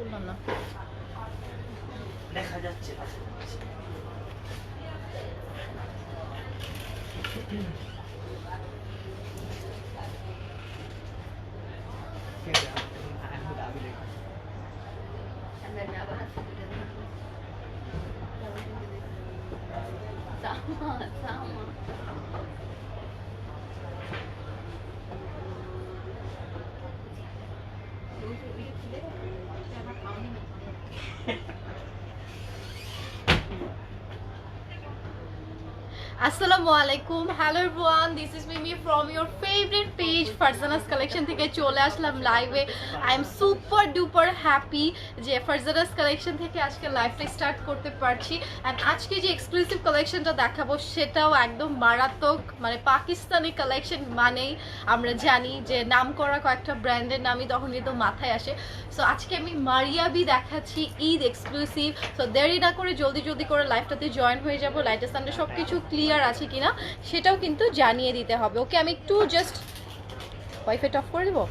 করলাম না দেখা যাচ্ছে sama. আসসালামু আলাইকুম, hello everyone, this is Mimi from your favourite page Farzana's collection থেকে চলে আসলাম লাইভে। I am super duper happy যে ফারজানাস কালেকশন থেকে আজকে লাইভটা স্টার্ট করতে পারছি। অ্যান্ড আজকে যে এক্সক্লুসিভ কালেকশনটা দেখাবো সেটাও একদম মারাত্মক, মানে পাকিস্তানি কালেকশন মানেই আমরা জানি যে নাম করা কয়েকটা ব্র্যান্ডের নামই তখন কিন্তু মাথায় আসে। সো আজকে আমি মারিয়াবি দেখাচ্ছি ঈদ এক্সক্লুসিভ। সো দেরি না করে জলদি জলদি করে লাইভটাতে জয়েন হয়ে যাবো। লাইটের সামনে সব কিছু ক্লিয়ার আছে কিনা সেটাও কিন্তু জানিয়ে দিতে হবে। ওকে, আমি একটু জাস্ট ওয়াইফাইটা অফ করে দেবো।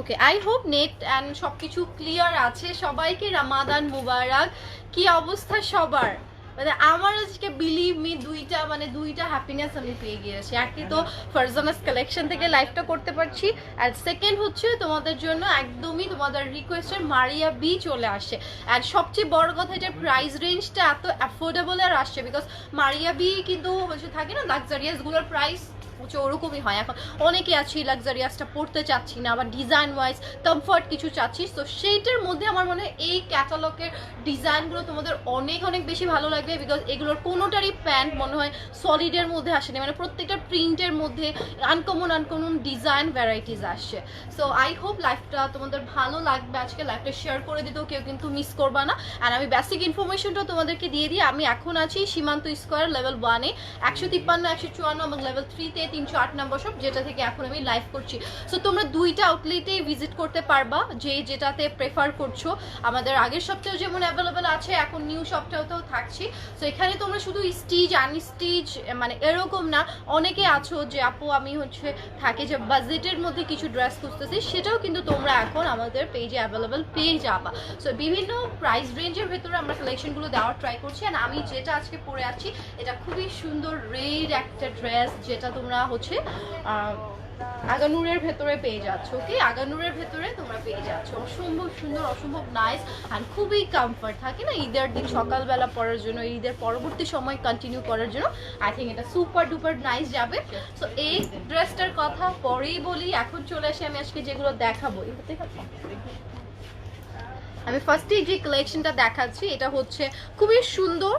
ওকে, আই হোপ নেট অ্যান্ড সব কিছু ক্লিয়ার আছে। সবাইকে রামাদান মুবারক। কি অবস্থা সবার? মানে আমার আজকে বিলিভ মি দুইটা হ্যাপিনেস আমি পেয়ে গিয়েছি। একে তো ফারজানাস কালেকশন থেকে লাইভটা করতে পারছি, আর সেকেন্ড হচ্ছে তোমাদের জন্য একদমই তোমাদের রিকোয়েস্টের মারিয়া বি চলে আসে। অ্যান্ড সবচেয়ে বড় কথা যে প্রাইস রেঞ্জটা এত অ্যাফোর্ডেবল আর আসছে, বিকজ মারিয়া বি কিন্তু হচ্ছে থাকে না লাক্সারিয়াসগুলোর প্রাইস ওরকমই হয়। এখন অনেকে আছি লাক্সারিয়াসটা পড়তে চাচ্ছি না, আবার ডিজাইন ওয়াইজ কমফর্ট কিছু চাচ্ছি। তো সেইটার মধ্যে আমার মনে হয় এই ক্যাটালগের ডিজাইনগুলো তোমাদের অনেক অনেক বেশি ভালো লাগবে, বিকজ এগুলোর কোনোটারই প্যান্ট মনে হয় সলিডের মধ্যে আসেনি, মানে প্রত্যেকটা প্রিন্টের মধ্যে আনকমন ডিজাইন ভ্যারাইটিস আসছে। সো আই হোপ লাইফটা তোমাদের ভালো লাগবে। আজকে লাইফটা শেয়ার করে দিতেও কেউ কিন্তু মিস করবা না। আর আমি বেসিক ইনফরমেশনটা তোমাদেরকে দিয়ে দিই। আমি এখন আছি সীমান্ত স্কোয়ার লেভেল 1-এ 153, 154 এবং লেভেল 3-তে 308 নম্বর শপ, যেটা থেকে এখন আমি লাইভ করছি। সো তোমরা দুইটা আউটলেটেই ভিজিট করতে পারবা, যেটাতে প্রেফার করছো। আমাদের আগের সপ্তাহেও যেমন অ্যাভেলেবেল আছে, এখন নিউ সপ্তাহেও থাকছি। সো এখানে তোমরা শুধু স্টিচ আনস্টিচ মানে এরকম না, অনেকে আছো যে আপু আমি থাকে যে বাজেটের মধ্যে কিছু ড্রেস খুঁজতেছি, সেটাও কিন্তু তোমরা এখন আমাদের পেজে অ্যাভেলেবেল পেয়ে যাবা। সো বিভিন্ন প্রাইস রেঞ্জের ভেতরে আমরা কালেকশনগুলো দেওয়ার ট্রাই করছি। আর আমি যেটা আজকে পরে আছি এটা খুবই সুন্দর রেড একটা ড্রেস, যেটা তোমরা আগানুরের ভেতরে পেয়ে যাচ্ছ। ওকে, আগানুরের ভেতরে তোমরা পেয়ে যাচ্ছ। অসম্ভব সুন্দর, অসম্ভব নাইস আর খুবই কমফর্ট থাকে না ঈদের দিন সকালবেলা পরার জন্য, ঈদের পরবর্তী সময় কন্টিনিউ করার জন্য। আই থিঙ্ক এটা সুপার ডুপার নাইস যাবে। সো এই ড্রেসটার কথা পরেই বলি, এখন চলে আসি আমি আজকে যেগুলো দেখাবো। আমি ফার্স্টেই যে কালেকশনটা দেখাচ্ছি এটা হচ্ছে খুবই সুন্দর,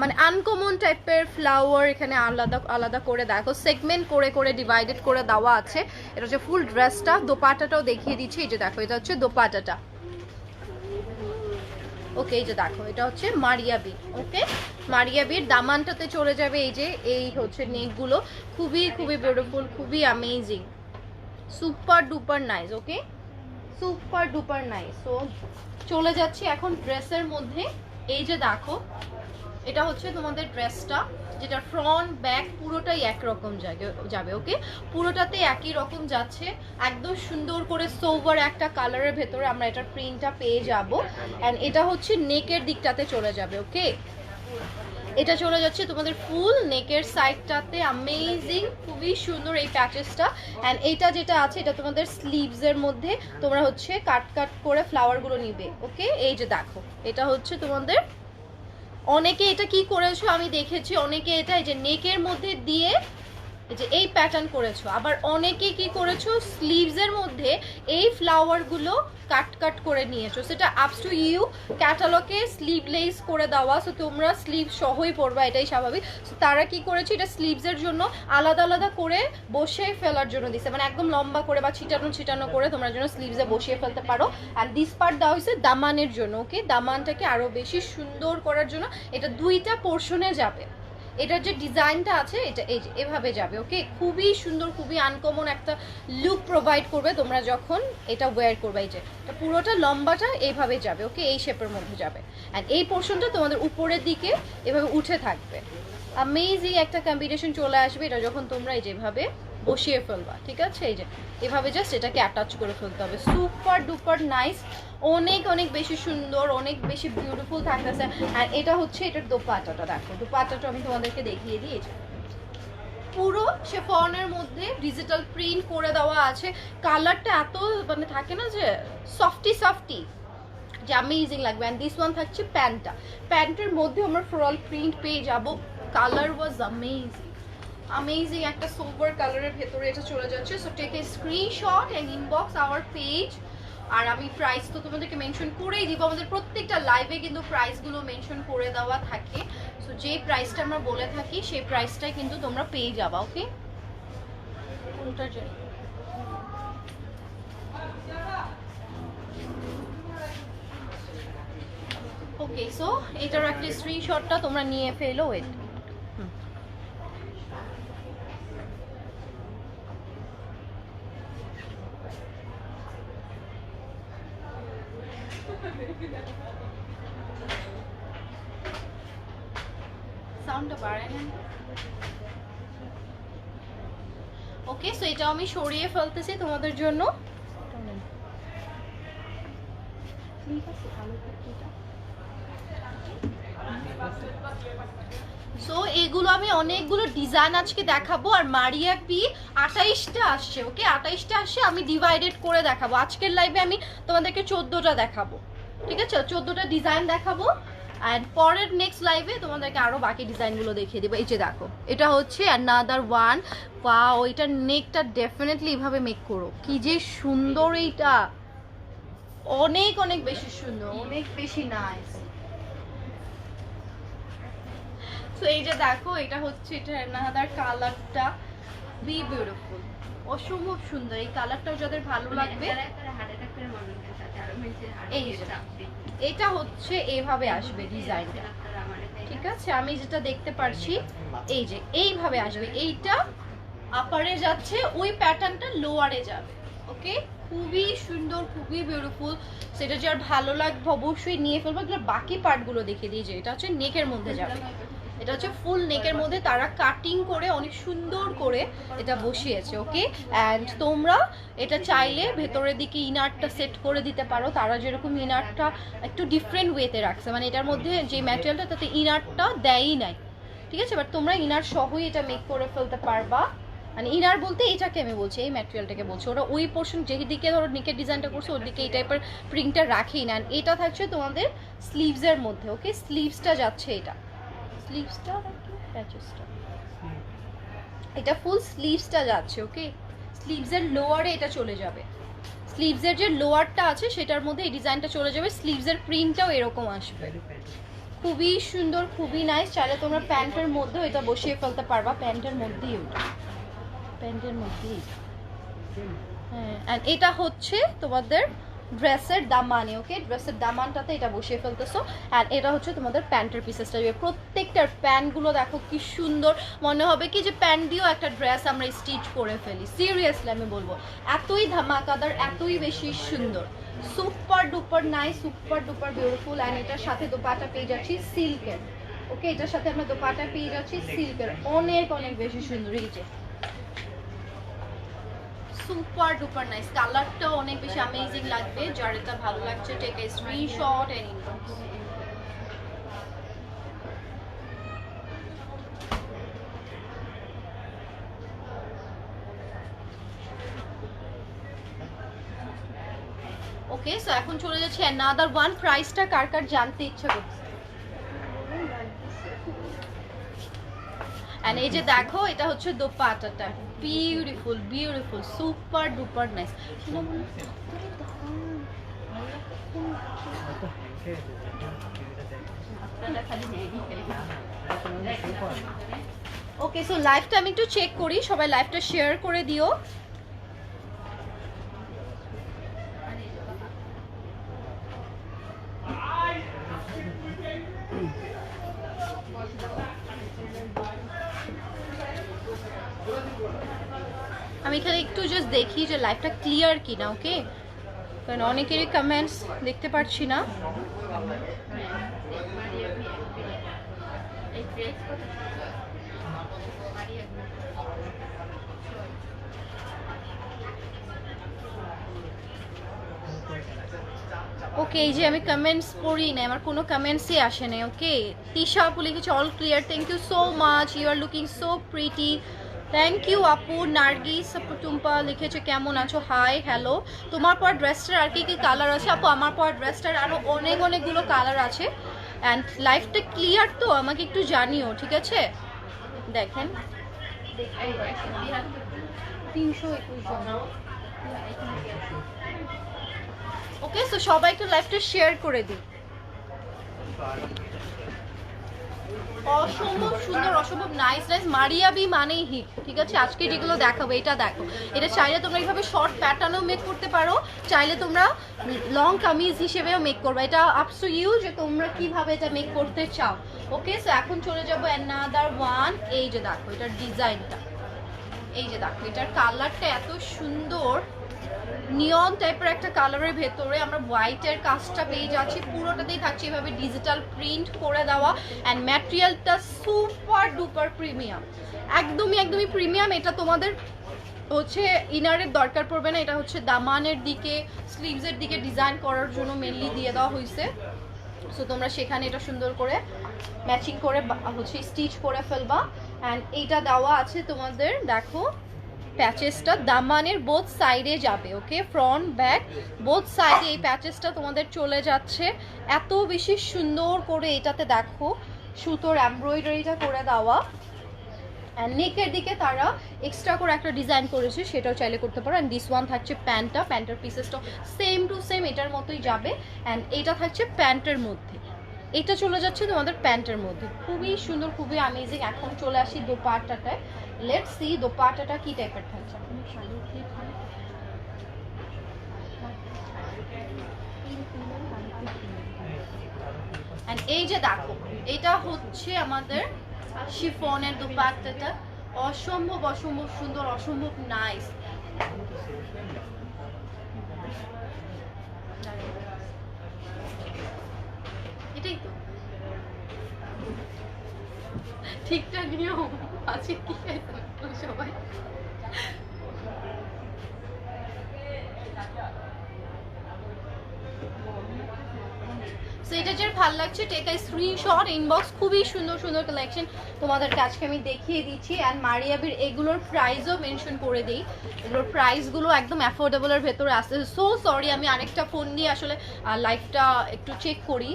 মানে আনকমন টাইপের ফ্লাওয়ার এখানে আলাদা আলাদা করে দেখো সেগমেন্ট করে করে ডিভাইডেড করে দেওয়া আছে। এটা হচ্ছে ফুল ড্রেসটা। দোপাট্টাটাও দেখিয়ে দিচ্ছি, এই যে দেখো এটা হচ্ছে দোপাট্টাটা। ওকে, এই যে দেখো এটা হচ্ছে মারিয়াবি। ওকে, মারিয়াবির দামানটাতে চলে যাবে এই যে এই হচ্ছে নেকগুলো, খুবই খুবই বিউটিফুল, খুবই অ্যামেজিং, সুপার ডুপার নাইস। ওকে, সুপার ডুপার নাইস। সো চলে যাচ্ছি এখন ড্রেসের মধ্যে। এই যে দেখো এটা হচ্ছে তোমাদের ড্রেসটা, যেটা ফ্রন্ট ব্যাক পুরোটাই একরকম যাবে। ওকে, পুরোটাতে একই রকম যাচ্ছে, একদম সুন্দর করে সোভার একটা কালারের ভেতরে আমরা এটার প্রিন্টটা পেয়ে যাব। অ্যান্ড এটা হচ্ছে নেকের দিকটাতে চলে যাবে। ওকে, এটা চলে যাচ্ছে তোমাদের ফুল নেকের সাইডটাতে, অ্যামেজিং, খুবই সুন্দর এই প্যাচেসটা। অ্যান্ড এইটা যেটা আছে এটা তোমাদের স্লিভসের মধ্যে তোমরা হচ্ছে কাট করে ফ্লাওয়ারগুলো নিবে। ওকে, এই যে দেখো এটা হচ্ছে তোমাদের, অনেকে এটা কি করেছো আমি দেখেছি, অনেকে এটা এই যে নেকের মধ্যে দিয়ে এই যে এই প্যাটার্ন করেছো, আবার অনেকে কি করেছো স্লিভসের মধ্যে এই ফ্লাওয়ারগুলো কাট করে নিয়েছো। সেটা আপস টু ইউ। ক্যাটালগে স্লিভলেস করে দেওয়া, সো তোমরা স্লিভ সহই পরবা, এটাই স্বাভাবিক। সো তারা কি করেছে এটা স্লিভসের জন্য আলাদা আলাদা করে বসে ফেলার জন্য দিছে, মানে একদম লম্বা করে বা ছিটানো করে তোমরা যেন স্লিভসে বসিয়ে ফেলতে পারো। অ্যান্ড দিস পার্ট দেওয়া হয়েছে দামানের জন্য। ওকে, দামানটাকে আরও বেশি সুন্দর করার জন্য এটা দুইটা পোর্শনে যাবে। এটার যে ডিজাইনটা আছে এটা এই যে এভাবে যাবে। ওকে, খুবই সুন্দর, খুবই আনকমন একটা লুক প্রোভাইড করবে তোমরা যখন এটা ওয়্যার করবে। এই যে এটা পুরোটা লম্বাটা এইভাবে যাবে। ওকে, এই শেপের মধ্যে যাবে। অ্যান্ড এই পোর্শনটা তোমাদের উপরের দিকে এভাবে উঠে থাকবে। অ্যামেজিং একটা কম্বিনেশন চলে আসবে এটা যখন তোমরা এই যেভাবে বসিয়ে ফেলবা। ঠিক আছে, এই যে এভাবে জাস্ট এটাকে অ্যাটাচ করে ফেলতে হবে। সুপার ডুপার নাইস, অনেক অনেক বেশি সুন্দর, অনেক বেশি বিউটিফুল থাকতেছে। আর এটা হচ্ছে এটার দোপাট্টাটা, দেখো দোপাট্টাটা আমি তোমাদেরকে দেখিয়ে দিই। পুরো শিফনের মধ্যে ডিজিটাল প্রিন্ট করে দেওয়া আছে। কালারটা এত মানে থাকে না যে সফটি সফটি, যে অ্যামেজিং লাগবে। অ্যান্ড দিস ওয়ান থাকছে প্যান্টটা, প্যান্টের মধ্যে আমরা ফ্লোরাল প্রিন্ট পেয়ে যাব। কালার ওয়াজ অ্যামেজিং, অ্যামেজিং একটা সোবার কালারের ভেতরে এটা চলে যাচ্ছে। So take a screenshot and inbox our page. আর আমি প্রাইস তো তোমাদেরকে মেনশন করেই দিব, আমাদের প্রত্যেকটা লাইভে কিন্তু প্রাইসগুলো মেনশন করে দেওয়া থাকে। সো যে প্রাইসটা আমরা বলে থাকি সেই প্রাইসটাই কিন্তু তোমরা পেয়ে যাবা। ওকে, কোনটা যাই ওকে। সো এটার একটা স্ক্রিনশটটা তোমরা নিয়ে ফেলো। ওয়েট, সাউন্ডটা বাড়ায় না। ওকে, সো এটাও আমি সরিয়ে ফেলতেছি তোমাদের জন্য। সো এগুলো আমি অনেকগুলো ডিজাইন আজকে দেখাবো। আর মারিয়া পি 28টা আসছে। ওকে, 28টা আসছে, আমি ডিভাইডেড করে দেখাবো। আজকের লাইভে আমি তোমাদেরকে 14টা দেখাবো, ঠিক আছে? 14টা ডিজাইন দেখাবো। আর পরের নেক্সট লাইভে তোমাদেরকে আরো বাকি ডিজাইনগুলো দেখিয়ে দেবো। এই যে দেখো, এটা হচ্ছে অ্যানাদার ওয়ান। ওয়াও, এটার নেকটা ডেফিনেটলি এভাবে মেক করো, কি যে সুন্দর এইটা, অনেক অনেক বেশি সুন্দর, অনেক বেশি নাইস। সো এই যে দেখো, এটা হচ্ছে এটা অ্যানাদার কালারটা, বি বিউটিফুল, অসম্ভব সুন্দর। এই কালারটাও যাদের ভালো লাগবে, এই এটা হচ্ছে এভাবে আসবে ডিজাইনটা, ঠিক আছে? আমি যেটা দেখতে পারছি এই যে এইভাবে আসবে, এইটা আপারে যাচ্ছে, ওই প্যাটার্নটা লোয়ারে যাবে। ওকে, খুবই সুন্দর, খুবই বিউটিফুল। সেটা যার ভালো লাগবে অবশ্যই নিয়ে ফেলবো। এগুলো বাকি পার্টগুলো দেখিয়ে দিই। যে এটা হচ্ছে নেকের মধ্যে যাবে, এটা হচ্ছে ফুল নেকের মধ্যে তারা কাটিং করে অনেক সুন্দর করে এটা বসিয়েছে। ওকে, অ্যান্ড তোমরা এটা চাইলে ভেতরের দিকে ইনারটা সেট করে দিতে পারো। তারা যেরকম ইনারটা একটু ডিফারেন্ট ওয়েতে রাখছে, মানে এটার মধ্যে যে ম্যাটেরিয়ালটা তাতে ইনারটা দেয়ই নাই, ঠিক আছে? বাট তোমরা ইনার সহই এটা মেক করে ফেলতে পারবা। মানে ইনার বলতে এটাকে আমি বলছি, এই ম্যাটেরিয়ালটাকে বলছি। ওরা ওই পোর্শন যেদিকে ধরো নেকের ডিজাইনটা করছে ওর দিকে এই টাইপের প্রিন্টটা রাখেই না। এটা থাকছে তোমাদের স্লিভসের মধ্যে। ওকে, স্লিভসটা যাচ্ছে, এটা স্লিভসটা নাকি প্যাচেসটা, এটা ফুল স্লিভসটা যাচ্ছে। ওকে, স্লিভসের লোয়ারে এটা চলে যাবে, স্লিভসের যে লোয়ারটা আছে সেটার মধ্যে এই ডিজাইনটা চলে যাবে। স্লিভসের প্রিন্টটাও এরকম আসবে, খুবই সুন্দর, খুবই নাইস। চাইলে তোমরা প্যান্টের মধ্যেও এটা বসিয়ে ফেলতে পারবা, প্যান্টের মধ্যেই, ওটা প্যান্টের মধ্যেই। হ্যাঁ, আর এটা হচ্ছে তোমাদের ড্রেসের দামানি। ওকে, ড্রেসের দামানটাতে এটা বসিয়ে ফেলতেছো। আর এটা হচ্ছে তোমাদের প্যান্টের পিসেসটা। প্রত্যেকটার প্যান্টগুলো দেখো কি সুন্দর, মনে হবে কি যে প্যান্ট দিয়েও একটা ড্রেস আমরা স্টিচ করে ফেলি। সিরিয়াসলি আমি বলবো, এতই ধামাকাদার, এতই বেশি সুন্দর, super duper nice, super duper beautiful. And এটার সাথে দোপাটা পেয়ে যাচ্ছি সিল্কের। ওকে, এটার সাথে আমরা দোপাটা পেয়ে যাচ্ছি সিল্কের, অনেক অনেক বেশি সুন্দর। এই যে সুপার ডুপার নাইস, কালারটাও অনেক বেশি অ্যামেজিং লাগবে। যার এটা ভালো লাগছে take a screenshot and inbox. Okay, so এখন চলে যাচ্ছে অ্যানাদার ওয়ান। প্রাইসটা কার কার জানতে ইচ্ছা করছে? এন্ড এই যে দেখো, এটা হচ্ছে দোপাট্টাটা, beautiful beautiful, super duper nice. Okay, so লাইভটা আমি একটু চেক করি, সবাই লাইভটা শেয়ার করে দিও। আমি এখানে একটু জাস্ট দেখি যে লাইভটা ক্লিয়ার কিনা। ওকে, কারণ অনেকেরই কমেন্টস দেখতে পাচ্ছি না। ওকে, এই যে আমি কমেন্টস পড়ি না, আমার কোনো কমেন্টসই আসে না। ওকে, তিশা আপু লিখেছে all clear, thank you so much, you are looking so pretty, thank you আপু। নার্গিস আপু টুম্পা লিখেছে কেমন আছো, হাই হ্যালো। তোমার পর ড্রেসটার আর কি কি কালার আছে আপু? আমার পর ড্রেসটার আরও অনেকগুলো কালার আছে। অ্যান্ড লাইফটা ক্লিয়ার তো আমাকে একটু জানিও, ঠিক আছে? দেখেন 321 জন। ওকে, সো সবাই একটু লাইভটা শেয়ার করে দিই। অসম্ভব সুন্দর, অসম্ভব নাইস নাইস। মারিয়াবি মানেই হিট, ঠিক আছে? আজকে যেগুলো দেখাবো, এটা দেখো, এটা চাইলে তোমরা এইভাবে শর্ট প্যাটার্নও মেক করতে পারো, চাইলে তোমরা লং কামিজ হিসেবেও মেক করবে। এটা আপস টু ইউ যে তোমরা কিভাবে এটা মেক করতে চাও। ওকে, সো এখন চলে যাবো অ্যানাদার ওয়ান। এই যে দেখো এটার ডিজাইনটা, এই যে দেখো এটার কালারটা এত সুন্দর, নিয়ন টাইপের একটা কালারের ভেতরে আমরা হোয়াইটের কাজটা পেয়ে যাচ্ছি। পুরোটাতেই থাকছে এভাবে ডিজিটাল প্রিন্ট করে দেওয়া, অ্যান্ড ম্যাটেরিয়ালটা সুপার ডুপার প্রিমিয়াম, একদমই প্রিমিয়াম। এটা তোমাদের হচ্ছে ইনারের দরকার পড়বে না, এটা হচ্ছে দামানের দিকে, স্লিভসের দিকে ডিজাইন করার জন্য মেনলি দিয়ে দেওয়া হয়েছে। সো তোমরা সেখানে এটা সুন্দর করে ম্যাচিং করে হচ্ছে স্টিচ করে ফেলবা। অ্যান্ড এইটা দেওয়া আছে তোমাদের, দেখো প্যাচেসটা দামানের বোথ সাইডে যাবে। ওকে, ফ্রন্ট ব্যাক বোথ সাইডে এই প্যাচেসটা তোমাদের চলে যাচ্ছে। এত বেশি সুন্দর করে এটাতে দেখো সুতোর এমব্রয়ডারিটা করে দেওয়া, অ্যান্ড নেকের দিকে তারা এক্সট্রা করে একটা ডিজাইন করেছে, সেটাও চাইলে করতে পারো। অ্যান্ড দিস ওয়ান থাকছে প্যান্টটা, প্যান্টের পিসেসটা সেম টু সেম এটার মতোই যাবে। অ্যান্ড এটা থাকছে প্যান্টের মধ্যে, এটা চলে যাচ্ছে তোমাদের প্যান্টের মধ্যে, খুবই সুন্দর, খুবই অ্যামেজিং। এখন চলে আসি দোপাট্টাটায়, লেটস সি দোপাট্টাটা কি টাইপের থাকছে। এন্ড এই যে দেখো এটা হচ্ছে আমাদের শিফনের দোপাট্টাটা, অসম্ভব সুন্দর, অসম্ভব নাইস। এটাই তো ঠিকঠাক নিয়ম আছে কি সবাই। সো এটা যে ভালো লাগছে টেক আই স্ক্রিনশট, ইনবক্স। খুবই সুন্দর কালেকশন তোমাদেরকে আজকে আমি দেখিয়ে দিচ্ছি। অ্যান্ড মারিয়াবির এগুলোর প্রাইসও মেনশন করে দিই, এগুলোর প্রাইসগুলো একদম অ্যাফোর্ডেবলের ভেতরে আসছে। সো সরি, আমি আরেকটা ফোন দিয়ে আসলে লাইভটা একটু চেক করি,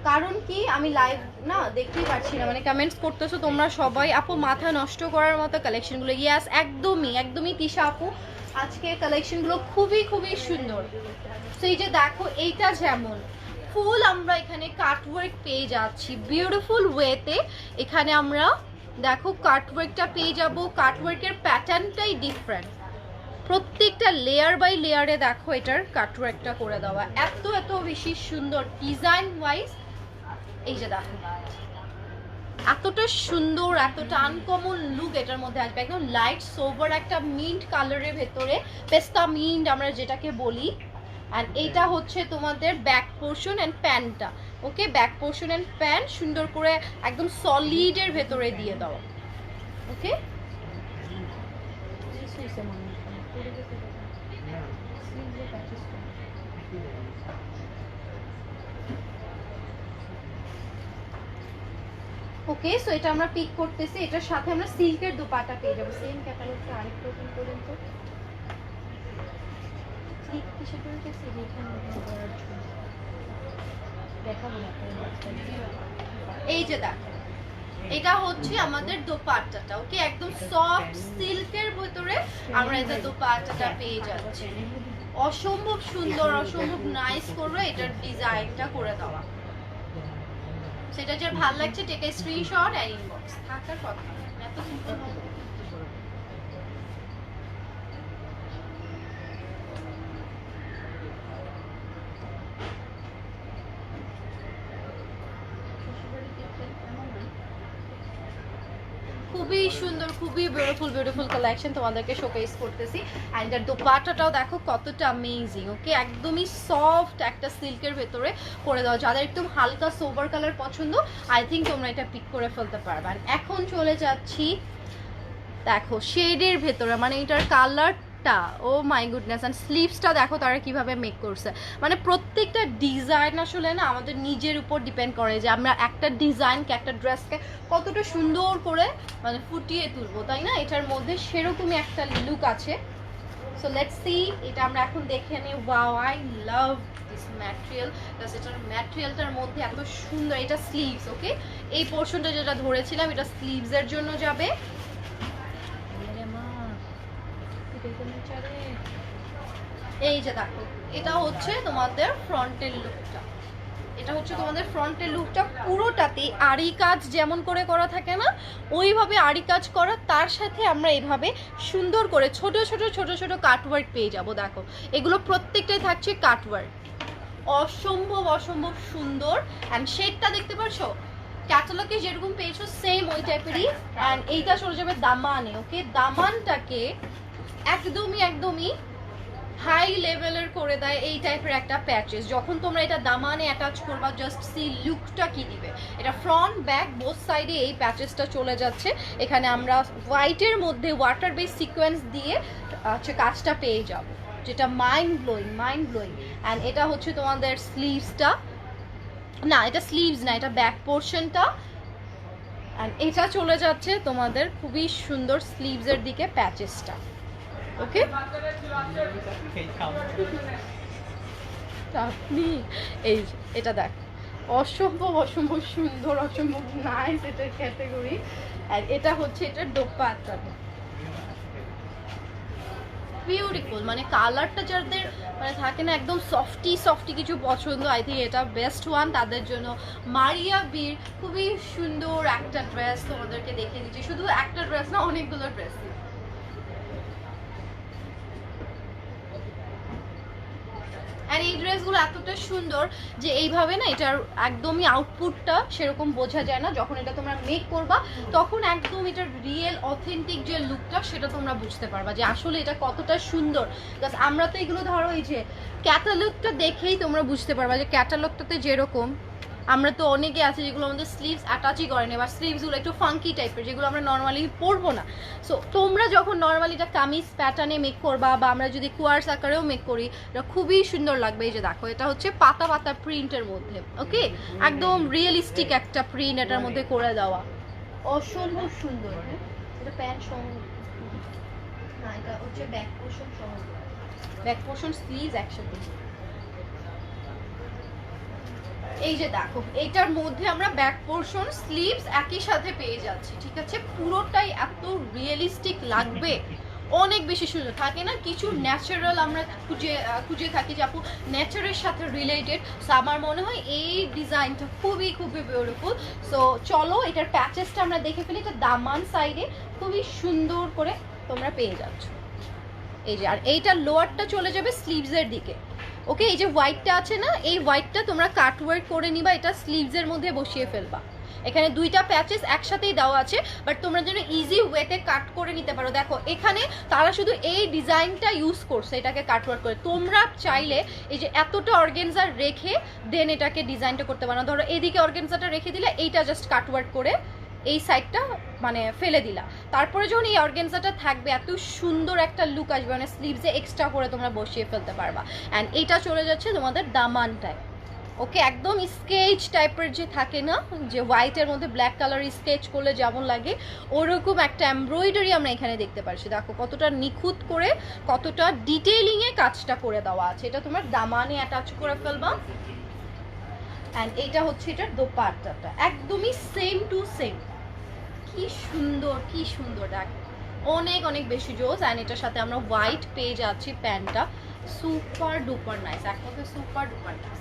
কারণ কি আমি লাইভ না দেখতেই পাচ্ছি না, মানে কমেন্টস করতেছো তোমরা সবাই। আপু মাথা নষ্ট করার মতো কালেকশনগুলো, ইয়াস একদমই তিশা আপু, আজকের কালেকশনগুলো খুবই সুন্দর। সো এই যে দেখো এইটা যেমন ফুল আমরা এখানে কাটওয়ার্ক পেয়ে যাচ্ছি বিউটিফুল ওয়েতে। এখানে আমরা দেখো কাটওয়ার্কটা পেয়ে যাব, কাটওয়ার্কের প্যাটার্নটাই ডিফারেন্ট, প্রত্যেকটা লেয়ার বাই লেয়ারে দেখো এটার কাটওয়ার্কটা করে দেওয়া, এত বেশি সুন্দর ডিজাইন ওয়াইজ। এই যে দেখো এতটা সুন্দর, এতটা আনকমন লুক এটার মধ্যে আসবে, একদম লাইট সোভার একটা মিন্ট কালারের ভেতরে, পেস্তা মিন্ট আমরা যেটাকে বলি। আর এইটা হচ্ছে তোমাদের ব্যাক পোর্শন এন্ড প্যান্টটা। ওকে, ব্যাক পোর্শন এন্ড প্যান্ট সুন্দর করে একদম সলিডের ভেতরে দিয়ে দাও। ওকে, ওকে। সো এটা আমরা পিক করতেছি, এটার সাথে আমরা সিল্কের দোপাট্টা পেয়ে যাবো। সেম ক্যাটালগটা আরেকটু ওপেন করুন তো, এই যে দেখো এটা হচ্ছে আমাদের দোপাট্টাটা। ওকে, একদম সফট সিল্কের ভিতরে আমরা এটা দোপাট্টাটা পেয়ে যাচ্ছি, অসম্ভব সুন্দর, অসম্ভব নাইস করবে এটার ডিজাইনটা করে দেওয়া। সেটা যে ভালো লাগছে take a screenshot and inbox, থাকার কথা এত সিম্পল হবে। খুবই সুন্দর, খুবই বিউটিফুল কালেকশন তোমাদেরকে শোকেস করতেছি। অ্যান্ড এর দোপাট্টাটাও দেখো কতটা অ্যামেজিং। ওকে, একদমই সফট একটা সিল্কের ভেতরে করে দাও, যাদের একদম হালকা সোবার কালার পছন্দ আই থিঙ্ক তোমরা এটা পিক করে ফেলতে পারবে। এখন চলে যাচ্ছি দেখো শেডের ভেতরে, মানে এটার কালার কালারটা, ও মাই গুডনেস। অ্যান্ড স্লিভসটা দেখো তারা কিভাবে মেক করছে। মানে প্রত্যেকটা ডিজাইন আসলে না আমাদের নিজের উপর ডিপেন্ড করে যে আমরা একটা ডিজাইনকে, একটা ড্রেসকে কতটা সুন্দর করে মানে ফুটিয়ে তুলবো, তাই না? এটার মধ্যে সেরকমই একটা লুক আছে। সো লেটস সি, এটা আমরা এখন দেখে নিই। Wow, I love this material. Plus এটার ম্যাটেরিয়ালটার মধ্যে এত সুন্দর। এটা স্লিভস, ওকে? এই পোর্শনটা যেটা ধরেছিলাম এটা স্লিভসের জন্য যাবে। এই যে দেখো, এটা হচ্ছে তোমাদের ফ্রন্টের লুকটা। এটা হচ্ছে তোমাদের ফ্রন্টের লুকটা। পুরোটাতে আড়ি কাজ যেমন করে করা থাকে না, ওইভাবে আড়ি কাজ করা, তার সাথে আমরা এইভাবে সুন্দর করে ছোট ছোট ছোট ছোট কাটওয়ার্ক পেয়ে যাব। দেখো এগুলো প্রত্যেকটাই থাকছে কাটওয়ার্ক, অসম্ভব অসম্ভব সুন্দর। অ্যান্ড শেডটা দেখতে পাচ্ছ, ক্যাটালগে যেরকম পেয়েছো সেম ওই টাইপেরই। অ্যান্ড এইটা চলে যাবে দামানে, ওকে? দামানটাকে একদমই হাই লেভেলের করে দেয় এই টাইপের একটা প্যাচেস। যখন তোমরা এটা দামানে অ্যাটাচ করবা, জাস্ট সি লুকটা কি দিবে। এটা ফ্রন্ট ব্যাক বোথ সাইডে এই প্যাচেসটা চলে যাচ্ছে। এখানে আমরা হোয়াইটের মধ্যে ওয়াটার বেস সিকোয়েন্স দিয়ে হচ্ছে কাজটা পেয়ে যাব, যেটা মাইন্ড ব্লোয়িং। অ্যান্ড এটা হচ্ছে তোমাদের স্লিভসটা, না এটা স্লিভস না, এটা ব্যাক পোর্শনটা। অ্যান্ড এটা চলে যাচ্ছে তোমাদের খুবই সুন্দর স্লিভসের দিকে প্যাচেসটা, ওকে? আপনি এই এটা দেখ, অসম্ভব অসম্ভব সুন্দর, অসম্ভব নাইস এটার ক্যাটাগরি। আর এটা হচ্ছে এটার দোপাট্টা, বিউটিফুল। মানে কালারটা যাদের মানে থাকে না একদম সফটি কিছু পছন্দ, আই থিঙ্ক এটা বেস্ট ওয়ান তাদের জন্য। মারিয়া বীর খুবই সুন্দর একটা ড্রেস তোমাদেরকে দেখিয়ে দিচ্ছি। শুধু একটা ড্রেস না, অনেকগুলো ড্রেস। আর এই ড্রেসগুলো এতটা সুন্দর যে এইভাবে না এটার একদমই আউটপুটটা সেরকম বোঝা যায় না। যখন এটা তোমরা মেক করবা তখন একদম এটার রিয়েল অথেন্টিক যে লুকটা সেটা তোমরা বুঝতে পারবা যে আসলে এটা কতটা সুন্দর। প্লাস আমরা তো এগুলো ধরো এই যে ক্যাটালগটা দেখেই তোমরা বুঝতে পারবা যে ক্যাটালগটাতে যেরকম, আমরা তো অনেকে আছে যেগুলো আমাদের স্লিভস অ্যাটাচই করে না, বা স্লিভসগুলো একটু ফাঙ্কি টাইপের, যেগুলো আমরা নর্মালি পরবো না। সো তোমরা যখন নর্মালি এটা কামিজ প্যাটার্নে মেক করবা, বা আমরা যদি কুয়ার্স আকারেও মেক করি, এটা খুবই সুন্দর লাগবে। এই যে দেখো, এটা হচ্ছে পাতা পাতা প্রিন্টের মধ্যে, ওকে? একদম রিয়েলিস্টিক একটা প্রিন্ট এটার মধ্যে করে দেওয়া, অসম্ভব সুন্দর। এটা প্যান্ট সহ না, এটা হচ্ছে ব্যাক পোর্শন সহ, ব্যাক পোর্শন স্লিভস একসাথে। এই যে দেখো, এটার মধ্যে আমরা ব্যাক পোর্শন স্লিভস একই সাথে পেয়ে যাচ্ছি, ঠিক আছে? পুরোটাই এত রিয়েলিস্টিক লাগবে, অনেক বেশি সুন্দর। থাকে না কিছু ন্যাচারাল আমরা খুঁজে থাকি যে আপু নেচারের সাথে রিলেটেড। সো আমার মনে হয় এই ডিজাইনটা খুবই বিউটিফুল। সো চলো এটার প্যাচেসটা আমরা দেখে ফেলি। এটা দামান সাইডে খুবই সুন্দর করে তোমরা পেয়ে যাচ্ছ, এই যে। আর এইটার লোয়ারটা চলে যাবে স্লিভসের দিকে, ওকে? এই যে হোয়াইটটা আছে না, এই হোয়াইটটা তোমরা কাটওয়ার্ক করে নিবা, এটা স্লিভসের মধ্যে বসিয়ে ফেলবা। এখানে দুইটা প্যাচেস একসাথেই দেওয়া আছে, বাট তোমরা যেন ইজি ওয়েতে কাট করে নিতে পারো। দেখো এখানে তারা শুধু এই ডিজাইনটা ইউজ করছে এটাকে কাটওয়ার্ক করে। তোমরা চাইলে এই যে এতটা অর্গানজা রেখে দেন এটাকে ডিজাইনটা করতে পারো। ধরো এদিকে অর্গানজাটা রেখে দিলে, এইটা জাস্ট কাটওয়ার্ক করে এই সাইডটা মানে ফেলে দিলা, তারপরে যখন এই অর্গানজাটা থাকবে এত সুন্দর একটা লুক আসবে, মানে স্লিভসে এক্সট্রা করে তোমরা বসিয়ে ফেলতে পারবা। অ্যান্ড এটা চলে যাচ্ছে তোমাদের দামানটায়, ওকে? একদম স্কেচ টাইপের যে থাকে না, যে হোয়াইটের মধ্যে ব্ল্যাক কালার স্কেচ করলে যেমন লাগে, ওরকম একটা এমব্রয়ডারি আমরা এখানে দেখতে পাচ্ছি। দেখো কতটা নিখুঁত করে, কতটা ডিটেইলিংয়ে কাজটা করে দেওয়া আছে। এটা তোমার দামানে অ্যাটাচ করে ফেলবা। অ্যান্ড এইটা হচ্ছে এটার দোপাট্টাটা, একদমই সেম টু সেম। কি সুন্দর দেখ, অনেক বেশি জোস। অ্যান্ড এটার সাথে আমরা হোয়াইট পেয়ে যাচ্ছি প্যান্টটা, সুপার ডুপার নাইস, এক কথা সুপার ডুপার নাইস।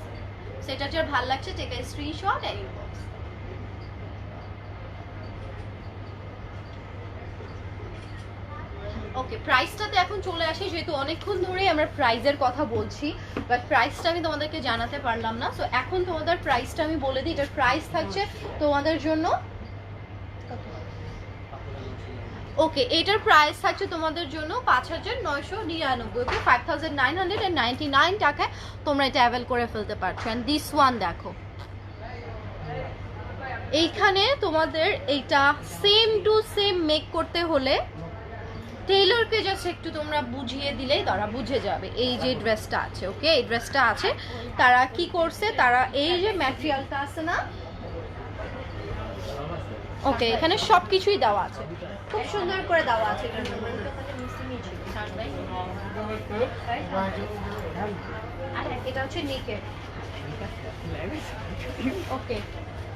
সেটা যার ভালো লাগছে take a screenshot and inbox. Okay, প্রাইসটাতে এখন চলে আসি, যেহেতু অনেকক্ষণ ধরেই আমরা প্রাইসের কথা বলছি, বাট প্রাইসটা আমি তোমাদেরকে জানাতে পারলাম না। সো এখন তোমাদের প্রাইসটা আমি বলে দিই। এটার প্রাইস থাকছে তোমাদের জন্য, ওকে, এটার প্রাইস থাকছে তোমাদের জন্য ৫,৯৯৯, ওকে? 5,999 টাকায় তোমরা এটা অ্যাভেল করে ফেলতে পারছো। অ্যান্ড দিস ওয়ান দেখো, এইখানে তোমাদের এইটা সেম টু সেম মেক করতে হলে টেইলরকে জাস্ট একটু তোমরা বুঝিয়ে দিলেই তারা বুঝে যাবে। এই যে ড্রেসটা আছে, ওকে, এই ড্রেসটা আছে, তারা কি করছে, তারা এই যে ম্যাটেরিয়ালটা আছে না, ওকে, এখানে সব কিছুই দেওয়া আছে, খুব সুন্দর করে দেওয়া আছে। এটা হচ্ছে নেকের, ওকে।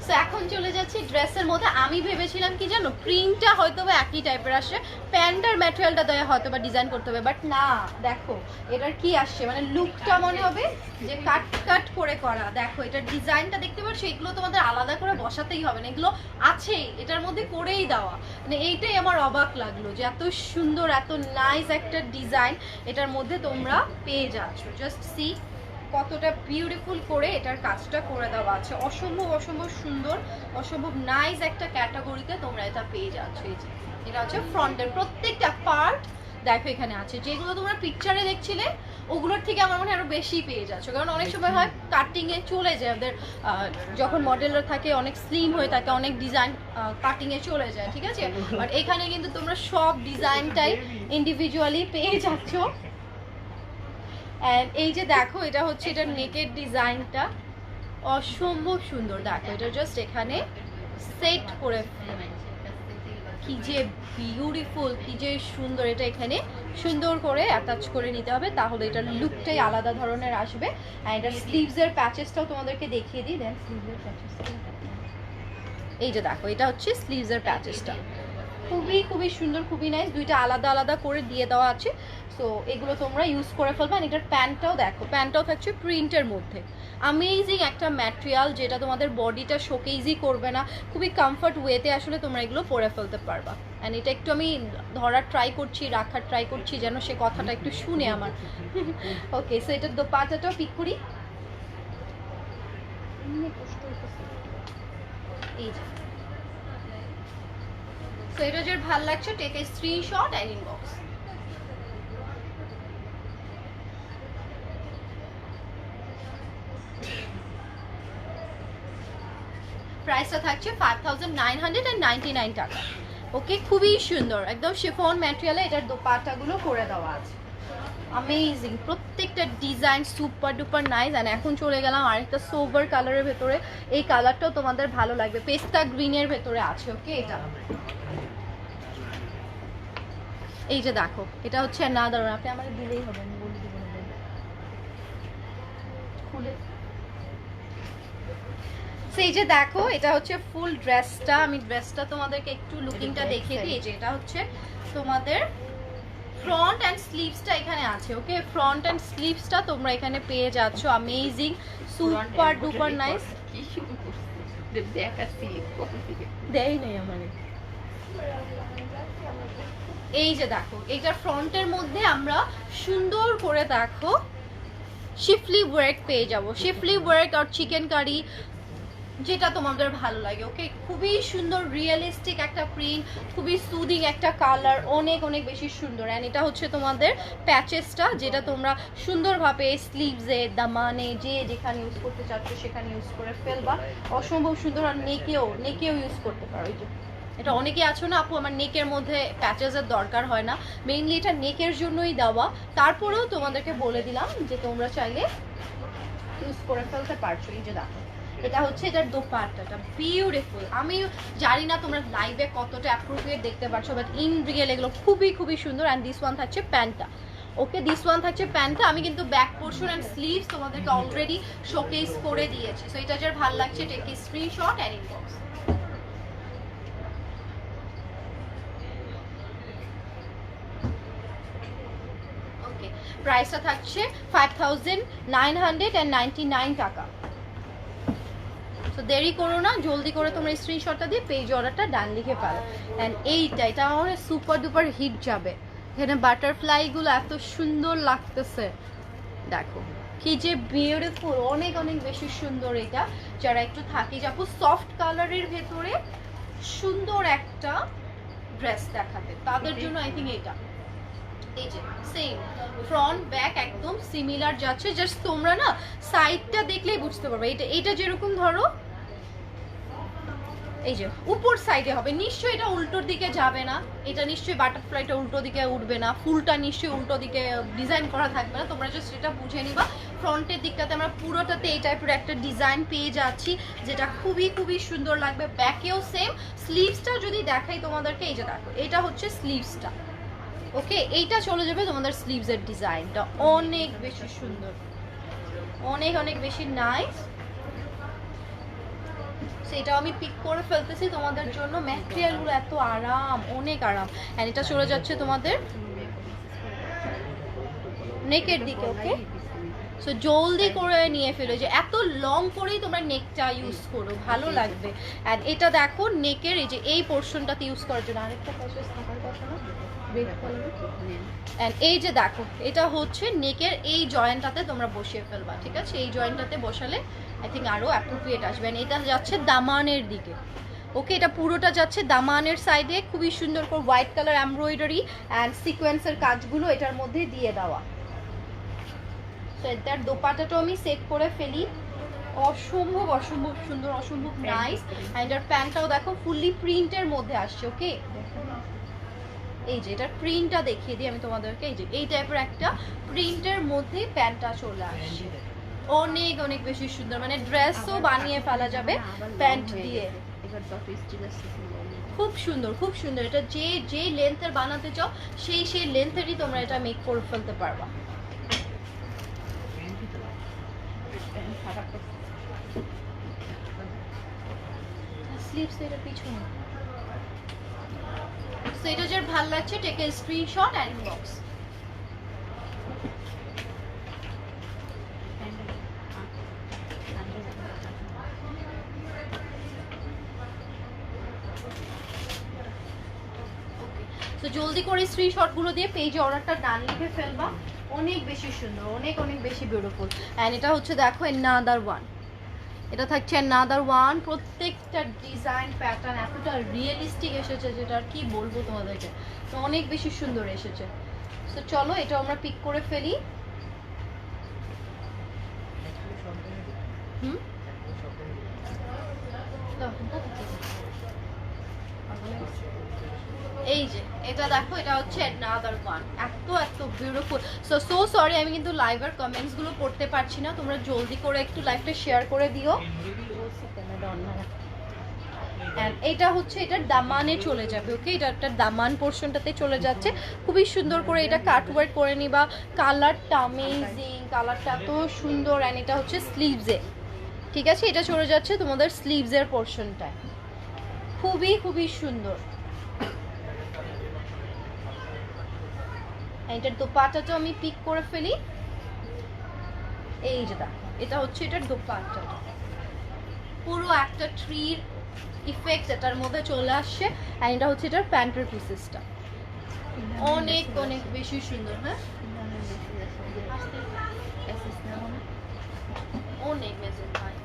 সো এখন চলে যাচ্ছি ড্রেসের মধ্যে। আমি ভেবেছিলাম কি জানো, প্রিন্টটা হয়তো বা একই টাইপের আসে, প্যান্টার ম্যাটেরিয়ালটা দেওয়া হয়তো বা ডিজাইন করতে হবে, বাট না, দেখো এটার কি আসছে, মানে লুকটা মনে হবে যে কাট কাট করে করা। দেখো এটার ডিজাইনটা দেখতে পাচ্ছ, এগুলো তোমাদের আলাদা করে বসাতেই হবে না, এগুলো আছেই এটার মধ্যে করেই দেওয়া। মানে এইটাই আমার অবাক লাগলো যে এত সুন্দর, এত নাইস একটা ডিজাইন এটার মধ্যে তোমরা পেয়ে যাচ্ছ। জাস্ট সি কতটা বিউটিফুল করে এটার কাজটা করে দেওয়া আছে, অসম্ভব অসম্ভব সুন্দর, অসম্ভব নাইস একটা ক্যাটাগরিতে তোমরা এটা পেয়ে যাচ্ছ। এই যে এটা হচ্ছে ফ্রন্টের প্রত্যেকটা পার্ট, দেখো এখানে আছে, যেগুলো তোমরা পিকচারে দেখছিলে ওগুলোর থেকে আমার মনে হয় আরো বেশি পেয়ে যাচ্ছ, কারণ অনেক সময় হয় কাটিং এ চলে যায় ওদের, যখন মডেলরা থাকে অনেক স্লিম হয়ে থাকে, অনেক ডিজাইন কাটিং এ চলে যায়, ঠিক আছে, বাট এখানে কিন্তু তোমরা সব ডিজাইনটাই ইন্ডিভিজুয়ালি পেয়ে যাচ্ছ। এন্ড এই যে দেখো এটা হচ্ছে এটার নেকের ডিজাইনটা, অসম্ভব সুন্দর। দেখো এটা জাস্ট এখানে সেট করে, কি যে বিউটিফুল, কি যে সুন্দর, এটা এখানে সুন্দর করে অ্যাটাচ করে নিতে হবে, তাহলে এটার লুকটাই আলাদা ধরনের আসবে। আর এটার স্লিভসের প্যাচেসটাও তোমাদেরকে দেখিয়ে দিই। দেন স্লিভসের প্যাচেসটা, এই যে দেখো এটা হচ্ছে স্লিভসের প্যাচেসটা, খুবই খুবই সুন্দর, খুবই নাইস, দুইটা আলাদা আলাদা করে দিয়ে দেওয়া আছে। সো এগুলো তোমরা ইউজ করে ফেলবে। আর এটার প্যান্টটাও দেখো, প্যান্টটাও থাকছে প্রিন্টের মধ্যে, অ্যামেজিং একটা ম্যাটেরিয়াল, যেটা তোমাদের বডিটা শোকেইজই করবে না, খুবই কমফর্ট ওয়েতে আসলে তোমরা এগুলো পরে ফেলতে পারবা। অ্যান্ড এটা একটু আমি ধরার ট্রাই করছি, রাখার ট্রাই করছি, যেন সে কথাটা একটু শুনে আমার। ওকে, সো এটার দোপাট্টাটাও পিক করি, এই যে। সো এটা যার ভাল লাগছে, take a screenshot and inbox. প্রাইসটা থাকছে 5999 টাকা, ওকে, খুবই সুন্দর, একদম শিফন ম্যাটেরিয়ালে এটার দোপাট্টাগুলো করে দেওয়া আছে, অ্যামেজিং, প্রত্যেকটা design super duper nice. And এখন চলে গেলাম আরেকটা সোভার কালারের ভেতরে, এই কালারটাও তোমাদের ভালো লাগবে, পেস্তা গ্রিনের ভেতরে আছে, ওকে। এটা এই যে দেখো এটা হচ্ছে না, দাঁড়ান আপনি আমার দিলেই হবে, আমি বলে দিব খুলে। সেই যে দেখো এটা হচ্ছে ফুল ড্রেসটা, আমি ড্রেসটা তোমাদেরকে একটু লুকিংটা দেখিয়ে দিই। যে এটা হচ্ছে তোমাদের ফ্রন্ট অ্যান্ড স্লিভসটা এখানে আছে, ওকে, ফ্রন্ট অ্যান্ড স্লিভসটা তোমরা এখানে পেয়ে যাচ্ছ, অ্যামেজিং, সুপার ডুপার নাইস। দেই নাই আমারে, এই যে দেখো এইটার ফ্রন্টের মধ্যে আমরা সুন্দর করে দেখো শিফলি ওয়ার্ক পেয়ে যাবো, শিফলি ওয়ার্ক আর চিকেন কারি, যেটা তোমাদের ভালো লাগে, ওকে, খুবই সুন্দর রিয়েলিস্টিক একটা প্রিন্ট, খুবই সুদিং একটা কালার, অনেক অনেক বেশি সুন্দর। অ্যান্ড এটা হচ্ছে তোমাদের প্যাচেসটা, যেটা তোমরা সুন্দরভাবে স্লিভসে, দামানে, যে যেখানে ইউজ করতে চাচ্ছ সেখানে ইউজ করে ফেলবা, অসম্ভব সুন্দর। আর নেকেও ইউজ করতে পারো। এই যে এটা অনেকে আছো না আপু আমার নেকের মধ্যে প্যাচেসের দরকার হয় না, মেইনলি এটা নেকের জন্যই দেওয়া, তারপরেও তোমাদেরকে বলে দিলাম যে তোমরা চাইলে ইউজ করে ফেলতে পারছো। এই যে দেখো এটা হচ্ছে এটার দোপাট্টাটা, বিউটিফুল। আমি জানি না তোমরা লাইভে কতটা অ্যাপ্রোপ্রিয়েট দেখতে পারছো, বাট ইন রিয়েল এগুলো খুবই খুবই সুন্দর। অ্যান্ড দিস ওয়ান থাকছে প্যান্টটা, ওকে, দিস ওয়ান থাকছে প্যান্টটা। আমি কিন্তু ব্যাক পোর্শন অ্যান্ড স্লিভস তোমাদেরকে অলরেডি শোকেস করে দিয়েছি। সো এটা যার ভালো লাগছে take a screenshot and inbox. Okay, প্রাইসটা থাকছে 5999 টাকা। তো দেরি করো না, জলদি করে তোমরা স্ক্রিনশটটা দিয়ে পেজ অর্ডারটা ডান লিখে ফেলো। অ্যান্ড এটা আমার সুপার ডুপার হিট যাবে। এখানে বাটারফ্লাইগুলো এত সুন্দর লাগতেছে, দেখো কি যে বিউটিফুল, অনেক অনেক বেশি সুন্দর। এটা যারা একটু থাকি যাবো সফট কালারের ভেতরে সুন্দর একটা ড্রেস দেখাতে, তাদের জন্য আই থিঙ্ক এটা। এই যে সেম ফ্রন্ট ব্যাক একদম সিমিলার যাচ্ছে, জাস্ট তোমরা না সাইডটা দেখলেই বুঝতে পারবে। এটা যেরকম ধরো এই যে উপর সাইডে হবে, নিশ্চয়ই এটা উল্টোর দিকে যাবে না, এটা নিশ্চয়ই বাটারফ্লাইটা উল্টো দিকে উঠবে না, ফুলটা নিশ্চয়ই উল্টো দিকে ডিজাইন করা থাকবে না, তোমরা জাস্ট এটা বুঝে নিবা। ফ্রন্টের দিকটাতে আমরা পুরোটাতে এই টাইপের একটা ডিজাইন পেয়ে যাচ্ছি, যেটা খুবই খুবই সুন্দর লাগবে। ব্যাকেও সেম। স্লিভসটা যদি দেখাই তোমাদেরকে, এই যে দেখো এটা হচ্ছে স্লিভসটা, ওকে এইটা চলে যাবে তোমাদের স্লিভসের ডিজাইনটা, অনেক বেশি সুন্দর, অনেক অনেক বেশি নাইস। সেটাও আমি পিক করে ফেলতেছি তোমাদের জন্য। ম্যাটেরিয়ালগুলো এত আরাম, অনেক আরাম। এন্ড এটা চলে যাচ্ছে তোমাদের নেকের দিকে, ওকে। সো জলদি করে নিয়ে ফেলো, যে এত লং করেই তোমরা নেকটা ইউজ করো, ভালো লাগবে। অ্যান্ড এটা দেখো নেকের এই যে এই পোর্শনটাতে ইউজ করার জন্য আরেকটা প্রসেস থাকার কথা না, অ্যান্ড এই যে দেখো এটা হচ্ছে নেকের এই জয়েন্টটাতে তোমরা বসিয়ে ফেলবা, ঠিক আছে। এই জয়েন্টটাতে বসালে আই থিঙ্ক আরও অ্যাপ্রোপ্রিয়েট আসবে। অ্যান্ড এটা যাচ্ছে দামানের দিকে, ওকে। এটা পুরোটা যাচ্ছে দামানের সাইডে, খুবই সুন্দর করে হোয়াইট কালার এমব্রয়ডারি অ্যান্ড সিকোয়েন্সের কাজগুলো এটার মধ্যে দিয়ে দেওয়া। তো এটার দোপাটাটাও আমি সেট করে ফেলি, অসম্ভব অসম্ভব সুন্দর, অসম্ভব নাইস। অ্যান্ড এটার প্যান্টটাও দেখো ফুললি প্রিন্টের মধ্যে আসছে, ওকে। এই যে এটার প্রিন্টটা দেখিয়ে দিই আমি তোমাদেরকে, এই যে এই টাইপের একটা প্রিন্টের মধ্যে প্যান্টটা চলে আসছে, অনেক অনেক বেশি সুন্দর, মানে ড্রেসও বানিয়ে ফেলা যাবে প্যান্ট দিয়ে, খুব সুন্দর খুব সুন্দর। এটা যে যে লেন্থের বানাতে চাও সেই লেন্থেরই তোমরা এটা মেক করে ফেলতে পারবা। স্লিভস এটা পিছনে। সো এটা যার ভালো লাগছে take a screenshot and inbox. তো জলদি করে স্ক্রিনশটগুলো দিয়ে পেজে অর্ডারটা ডান লিখে ফেলবা, অনেক বেশি সুন্দর, অনেক অনেক বেশি বিউটিফুল। অ্যান্ড এটা হচ্ছে দেখো another one, এটা থাকছে another one। প্রত্যেকটা ডিজাইন প্যাটার্ন এতটা রিয়েলিস্টিক এসেছে যেটা আর কি বলবো তোমাদেরকে, তো অনেক বেশি সুন্দর এসেছে। তো চলো এটা আমরা পিক করে ফেলি। এই যে এটা দেখো, এটা হচ্ছে another one, এত এত বিউটিফুল। সো সরি আমি কিন্তু লাইভের কমেন্টস গুলো পড়তে পারছি না, তোমরা জলদি করে একটু লাইভটা শেয়ার করে দিও। এটা হচ্ছে এটার দামানে চলে যাবে, ওকে। এটা একটা দামান পোর্শনটাতে চলে যাচ্ছে, খুবই সুন্দর করে এটা কাটওয়ার্ক করে নিবা। কালারটা অ্যামেজিং, কালারটা এত সুন্দর। অ্যান্ড এটা হচ্ছে স্লিভসে, ঠিক আছে। এটা চলে যাচ্ছে তোমাদের স্লিভসের পোর্শনটায়, খুবই খুবই সুন্দর। এটার দোপাট্টাটা আমি পিক করে ফেলি, এই যে দেখো এটা হচ্ছে এটার দোপাট্টাটা, পুরো একটা ট্রির ইফেক্ট এটার মধ্যে চলে আসছে। আর এটা হচ্ছে এটার প্যান্টের পিসেসটা, অনেক অনেক বেশি সুন্দর। হ্যাঁ অনেক মেজেন হয়,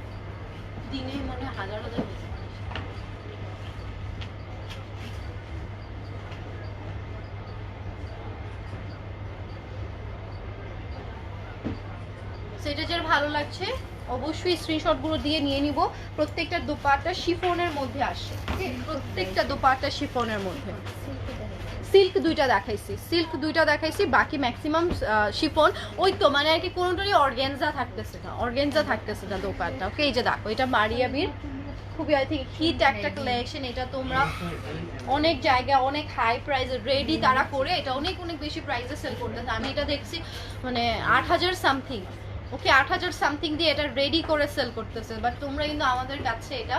দিনে মনে হাজার হাজার মেজেন। সেটা যার ভালো লাগছে অবশ্যই স্ক্রিনশটগুলো দিয়ে নিয়ে নিব। প্রত্যেকটা দোপাট্টা শিফনের মধ্যে আসে, প্রত্যেকটা দোপাট্টা শিফনের মধ্যে। সিল্ক দুইটা দেখাইছি, বাকি ম্যাক্সিমাম শিফন। ওই তো মানে আর কি কোনোটারই অর্গানজা থাকতেছে না দোপাট্টা, ওকে। এই যে দেখো এটা মারিয়াবির খুবই আই থিঙ্ক হিট একটা কালেকশন। এটা তোমরা অনেক জায়গায় অনেক হাই প্রাইসে রেডি তারা করে এটা অনেক অনেক বেশি প্রাইসে সেল করতেছে। আমি এটা দেখছি মানে 8000 সামথিং, ওকে 8000 সামথিং দিয়ে এটা রেডি করে সেল করতেছে। বাট তোমরা কিন্তু আমাদের কাছে এটা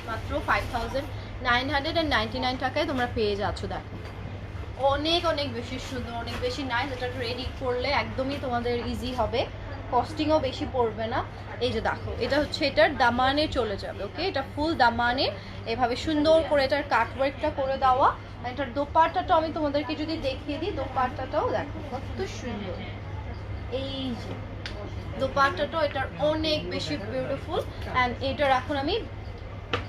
মাত্র 5999 টাকায় তোমরা পেয়ে যাচ্ছ। দেখো অনেক অনেক বেশি সুন্দর, অনেক বেশি নাইস। এটা রেডি করলে একদমই তোমাদের ইজি হবে, কস্টিংও বেশি পড়বে না। এই যে দেখো এটা হচ্ছে এটার দামানে চলে যাবে, ওকে। এটা ফুল দামানে এভাবে সুন্দর করে এটার কাটওয়ার্কটা করে দেওয়া। এটার দোপাট্টাটাও আমি তোমাদেরকে যদি দেখিয়ে দিই, দোপাট্টাটাও দেখো কত সুন্দর। এই যে দোপাট্টাটাও এটার অনেক বেশি বিউটিফুল। অ্যান্ড এটার এখন আমি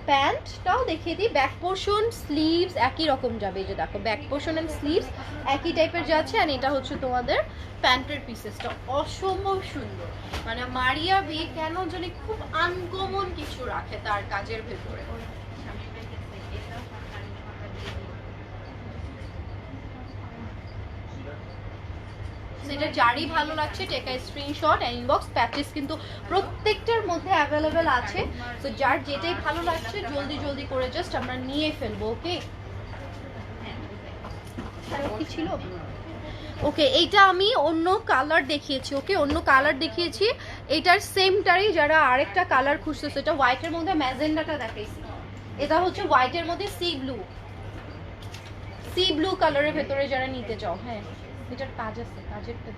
প্যান্টটাও দেখিয়ে দিই। ব্যাক পোর্শন স্লিভস একই রকম যাবে, এই যে দেখো ব্যাক পোর্শন এন্ড স্লিভস একই টাইপের যাচ্ছে। আর এটা হচ্ছে তোমাদের প্যান্টের পিসেসটা, অসম্ভব সুন্দর। মানে মারিয়া বি কেন জানি খুব আনকমন কিছু রাখে তার কাজের ভেতরে, এটা যারই ভালো লাগছে take a screenshot and inbox. Patches কিন্তু প্রত্যেকটার মধ্যে অ্যাভেলেবেল আছে, তো যার যেটাই ভালো লাগছে জলদি জলদি করে জাস্ট আমরা নিয়ে ফেলবো। ওকে, কি ছিল? ওকে, এইটা আমি অন্য কালার দেখিয়েছি। ওকে, অন্য কালার দেখিয়েছি। এটার সেমটারই যারা আরেকটা কালার খুঁজতেছে, এটা হোয়াইটের মধ্যে ম্যাজেন্ডাটা দেখাইছি। এটা হচ্ছে হোয়াইটের মধ্যে সি ব্লু কালারের ভেতরে যারা নিতে চাও। হ্যাঁ, এটার কাজ আছে, কাজেরটা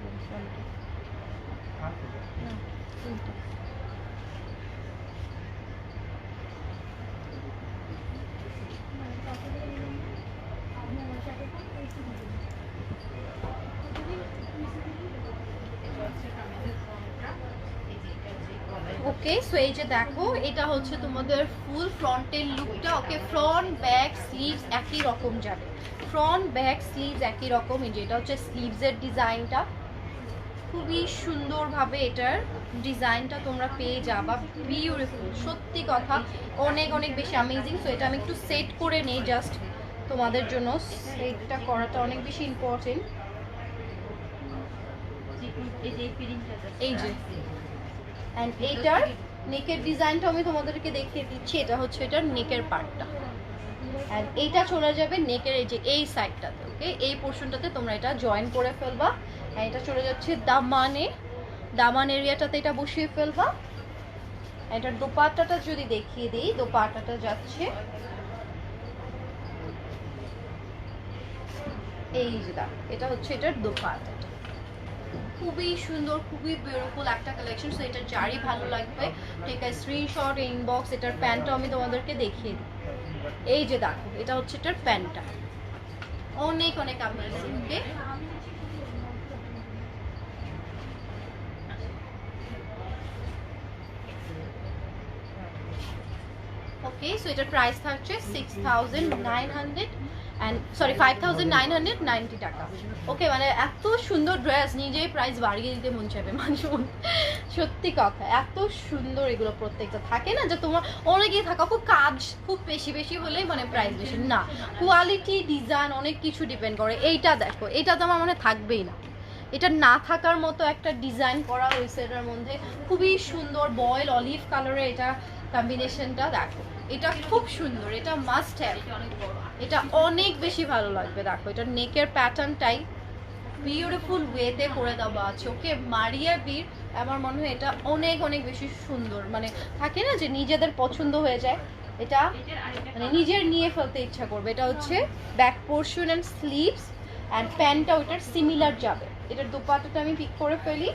ওকে। সো এই যে দেখো, এটা হচ্ছে তোমাদের ফুল ফ্রন্টের লুকটা। ওকে, ফ্রন্ট ব্যাক স্লিভস একই রকম যাবে, ফ্রন্ট ব্যাক স্লিভস একই রকম। এই যে এটা হচ্ছে স্লিভসের ডিজাইনটা, খুবই সুন্দরভাবে এটার ডিজাইনটা তোমরা পেয়ে যাবা। বিউটিফুল, সত্যি কথা অনেক অনেক বেশি অ্যামেজিং। সো এটা আমি একটু সেট করে নেই জাস্ট তোমাদের জন্য, সেটটা করাটা অনেক বেশি ইম্পর্টেন্ট। এই যে অ্যান্ড এইটার নেকের ডিজাইনটা আমি তোমাদেরকে দেখিয়ে দিচ্ছি। এটা হচ্ছে এটার নেকের পার্টটা, অ্যান্ড এইটা চলে যাবে নেকের এই যে এই সাইডটাতে। ওকে, এই পোর্শনটাতে তোমরা এটা জয়েন করে ফেলবা। অ্যান্ড এটা চলে যাচ্ছে দামান এরিয়াটাতে এটা বসিয়ে ফেলবা। এটার দোপাট্টাটা যদি দেখিয়ে দিই, দোপাট্টাটা যাচ্ছে এই যে দেখো, এটা হচ্ছে এটার দোপাট্টাটা। খুবই সুন্দর, খুবই বিউটিফুল একটা কালেকশন। সো এটা যারই ভালো লাগবে টেক আ স্ক্রিনশট ইনবক্স। এটার প্যান্টটা আমি তোমাদেরকে দেখিয়ে দিই। এই যে দেখো, এটা হচ্ছে এটার প্যান্টটা, অনেক অনেক অ্যামেজিং। ওকে, ওকে। সো এটার প্রাইস থাকছে 5,990 টাকা। ওকে, মানে এত সুন্দর ড্রেস নিজেই প্রাইস বাড়িয়ে দিতে মন চাইবে মানুষ। সত্যি কথা, এত সুন্দর এগুলো প্রত্যেকটা। থাকে না যে তোমার অনেকেই থাকা খুব কাজ খুব বেশি বেশি হলেই মানে প্রাইস বেশি না, কোয়ালিটি ডিজাইন অনেক কিছু ডিপেন্ড করে। এইটা দেখো, এটা তো আমার মনে থাকবেই না, এটা না থাকার মতো একটা ডিজাইন করা হয়েছে এটার মধ্যে। খুবই সুন্দর বয়েল অলিভ কালারের এটা কম্বিনেশনটা দেখো, এটা খুব সুন্দর, এটা মাস্ট হ্যাভ। এটা অনেক বেশি ভালো লাগবে। দেখো, এটা নেকের প্যাটার্নটাই বিউটিফুল ওয়েতে করে দেওয়া আছে। ওকে, মারিয়া বীর আমার মনে হয় এটা অনেক অনেক বেশি সুন্দর। মানে থাকে না যে নিজেদের পছন্দ হয়ে যায়, এটা মানে নিজের নিয়ে ফেলতে ইচ্ছা করবে। এটা হচ্ছে back portion and sleeves, and প্যান্টটা ওইটার সিমিলার যাবে। এটার দোপাট্টাটা আমি পিক করে ফেলি।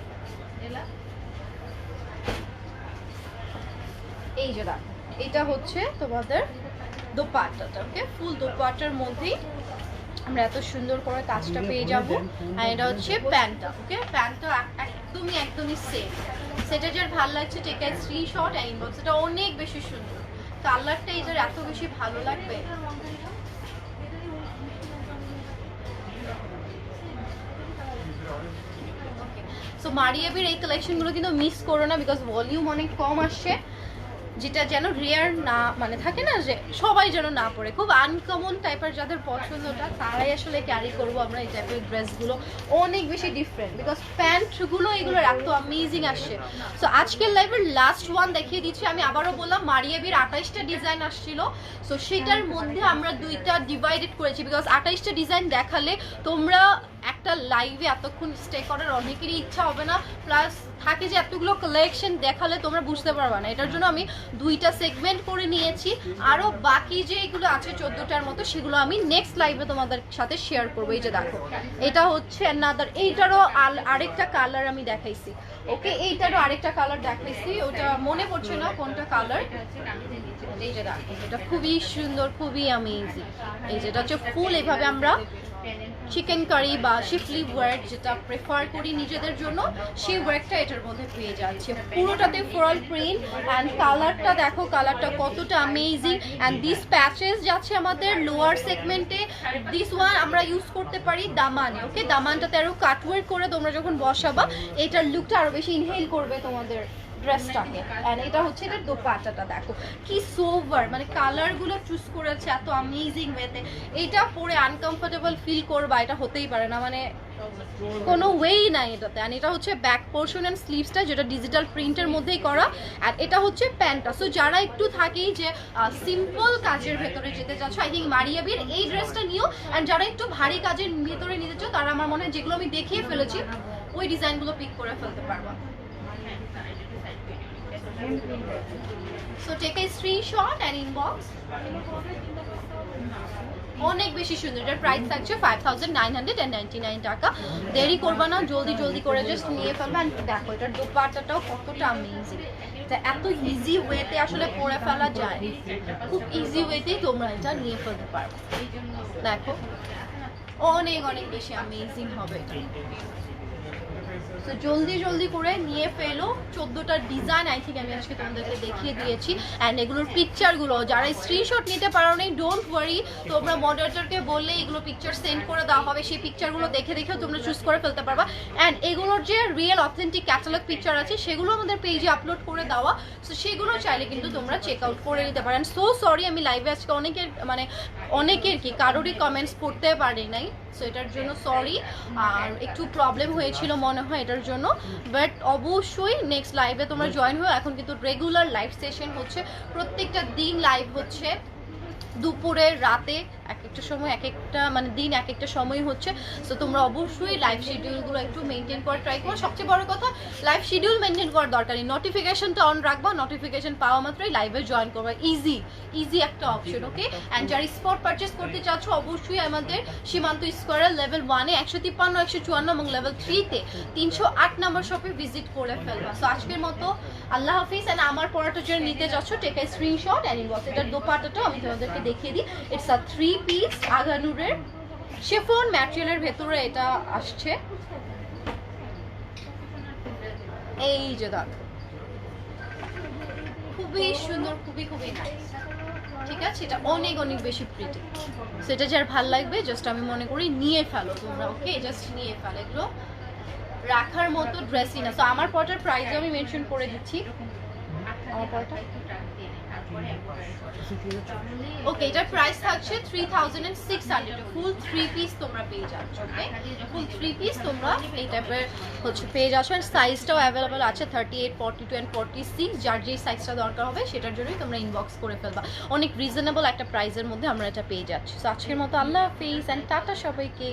এই যে দেখো, এটা হচ্ছে তোমাদের দোপাট্টাটা। ওকে, ফুল দোপাট্টার মধ্যেই আমরা এত সুন্দর করে কাজটা পেয়ে যাবো। আর এটা হচ্ছে প্যান্টটা। ওকে, প্যান্টটা একদমই সেম। সেটা যার ভালো লাগছে take a screenshot and inbox. এটা অনেক বেশি সুন্দর, কালারটা এটার এত বেশি ভালো লাগবে। সো মারিয়াবির এই কালেকশনগুলো কিন্তু মিস করো না, বিকজ ভলিউম অনেক কম আসছে, যেটা যেন রেয়ার না, মানে থাকে না যে সবাই যেন না পড়ে। খুব আনকমন টাইপের যাদের পছন্দটা তারাই আসলে ক্যারি করবো আমরা এই টাইপের ড্রেসগুলো। অনেক বেশি ডিফারেন্ট, বিকজ প্যান্টগুলো এগুলোর এত অ্যামেজিং আসছে। সো আজকের লাইভের লাস্ট ওয়ান দেখিয়ে দিচ্ছি। আমি আবারও বললাম মারিয়াবির 28টা ডিজাইন আসছিল, সো সেটার মধ্যে আমরা দুইটা ডিভাইডেড করেছি, বিকজ 28টা ডিজাইন দেখালে তোমরা একটা লাইভে এতক্ষণ স্টে করার অনেকেরই ইচ্ছা হবে না, প্লাস থাকে যে এতগুলো কালেকশন দেখালে তোমরা বুঝতে পারবে না। এটার জন্য আমি দুইটা সেগমেন্ট করে নিয়েছি। আরও বাকি যেগুলো আছে 14টার মতো, সেগুলো আমি নেক্সট লাইভে তোমাদের সাথে শেয়ার করবো। এই যে দেখো, এটা হচ্ছে অ্যানাদার, এইটারও আরেকটা কালার আমি দেখাইছি। ওকে, এইটারও আরেকটা কালার দেখাইছি, ওটা মনে পড়ছে না কোনটা কালার। এই যে দেখো, এটা খুবই সুন্দর, খুবই অ্যামেজিং। এই যেটা হচ্ছে ফুল, এইভাবে আমরা চিকেন কারি বা শিফলি ওয়ার্ক যেটা প্রেফার করি নিজেদের জন্য, সেই ওয়ার্কটা এটার মধ্যে পেয়ে যাচ্ছে। পুরোটাতে ফ্লোরাল প্রিন্ট, অ্যান্ড কালারটা দেখো, কালারটা কতটা অ্যামেজিং। অ্যান্ড দিস প্যাচেস যাচ্ছে আমাদের লোয়ার সেগমেন্টে। দিস ওয়ান আমরা ইউজ করতে পারি দামানে। ওকে, দামানটাতে আরও কাটওয়ার্ক করে তোমরা যখন বসাবা এটার লুকটা আরও বেশি ইনহেল করবে তোমাদের ড্রেসটাকে। অ্যান্ড এটা হচ্ছে এটার দোপাট্টাটা দেখো কি সোভার, মানে কালারগুলো চুজ করেছে এত অ্যামেজিং ওয়েতে। এটা পরে আনকমফোর্টেবল ফিল করবা, এটা হতেই পারে না। মানে কোনো ওয়েই নাই এটাতে। অ্যান্ড এটা হচ্ছে ব্যাক পোর্শন অ্যান্ড স্লিভসটা, যেটা ডিজিটাল প্রিন্টের মধ্যেই করা। আর এটা হচ্ছে প্যান্টটা। সো যারা একটু থাকেই যে সিম্পল কাজের ভেতরে যেতে চাচ্ছ, আই থিঙ্ক মারিয়াবির এই ড্রেসটা নিও। অ্যান্ড যারা একটু ভারী কাজের ভেতরে নিতে চাও, তারা আমার মনে হয় যেগুলো আমি দেখিয়ে ফেলেছি ওই ডিজাইনগুলো পিক করে ফেলতে পারবা। So take a screenshot and inbox. অনেক বেশি সুন্দর। এটার প্রাইস থাকছে 5999 টাকা। দেরি করবা না, জলদি জলদি করে জাস্ট নিয়ে ফেলবে। অ্যান্ড দেখো এটার দোপাট্টাটাও কতটা অ্যামেজিং, এটা এত ইজি ওয়েতে আসলে পরে ফেলা যায়, খুব ইজি ওয়েতেই তোমরা এটা নিয়ে ফেলতে পারো। দেখো অনেক অনেক বেশি অ্যামেজিং হবে এটা। তো জলদি জলদি করে নিয়ে ফেলো। 14টা ডিজাইন আই থিঙ্ক আমি আজকে তোমাদেরকে দেখিয়ে দিয়েছি। অ্যান্ড এগুলোর পিকচারগুলো যারা স্ক্রিনশট নিতে পারো নি, ডোন্ট ওয়ারি, তোমরা মডারেটরকে বললে এগুলো পিকচার সেন্ড করে দেওয়া হবে। সেই পিকচারগুলো দেখে দেখেও তোমরা চুজ করে ফেলতে পারবা। অ্যান্ড এগুলোর যে রিয়েল অথেন্টিক ক্যাটালগ পিকচার আছে সেগুলো আমাদের পেজে আপলোড করে দেওয়া, সো সেগুলো চাইলে কিন্তু তোমরা চেক আউট করে নিতে পারেন। সো সরি আমি লাইভে আজকে অনেকের কি কারোরই কমেন্টস পড়তে পারি নাই, সো এটার জন্য সরি। আর একটু প্রবলেম হয়েছিল মনে হয় এটার জন্য, বাট অবশ্যই নেক্সট লাইভে তোমরা জয়েন হও। এখন কিন্তু রেগুলার লাইভ সেশন হচ্ছে, প্রত্যেকটা দিন লাইভ হচ্ছে, দুপুরে রাতে এক একটা সময় এক একটা দিন এক একটা সময় হচ্ছে। সো তোমরা অবশ্যই লাইভ শিডিউলগুলো একটু মেনটেন করে ট্রাই করো। সবচেয়ে বড় কথা, লাইভ শিডিউল মেনটেন করার দরকার নেই, নোটিফিকেশনটা অন রাখবা, নোটিফিকেশন পাওয়া মাত্রই লাইভে জয়েন করবা। ইজি একটা অপশন, ওকে। অ্যান্ড যারা স্পট পারচেস করতে চাচ্ছ, অবশ্যই আমাদের সীমান্ত স্কোয়ারের লেভেল 1-এ 153, 154 এবং লেভেল 3-তে 308 নাম্বার শপে ভিজিট করে ফেলবা। সো আজকের মতো আল্লাহ হাফিজ। অ্যান্ড আমার পড়াটা যারা নিতে যাচ্ছ, take a screenshot and inbox. এটার দোপাট্টাটাও আমি তোমাদেরকে দেখিয়ে দিই। ইটস আ 3 পিস আগানুরের শিফন ম্যাটেরিয়ালের ভেতরে এটা আসছে। এই যে দেখো খুবই সুন্দর, খুবই খুবই নাইস, ঠিক আছে। এটা অনেক অনেক বেশি প্রিটি। সেটা যার ভাল লাগবে জাস্ট আমি মনে করি নিয়ে ফেলো তোমরা, ওকে, জাস্ট নিয়ে ফেলো। এগুলো রাখার মতো ড্রেসই না। তো আমার পটার প্রাইসও আমি মেনশন করে দিচ্ছি। আমার পটা ওকে, এটার প্রাইস থাকছে 3600। ফুল 3 পিস তোমরা পেয়ে যাচ্ছ, ওকে। ফুল 3 পিস তোমরা এই টাইপের হচ্ছে পেয়ে যাচ্ছ। এন্ড সাইজটাও অ্যাভেলেবল আছে 38, 42 এন্ড 46। যার যেই সাইজটা দরকার হবে সেটার জন্যই তোমরা ইনবক্স করে ফেলবা। অনেক রিজনেবল একটা প্রাইসের মধ্যে আমরা এটা পেয়ে যাচ্ছি। তো আজকের মতো আল্লাহ হাফেজ এন্ড টাটা সবাইকে।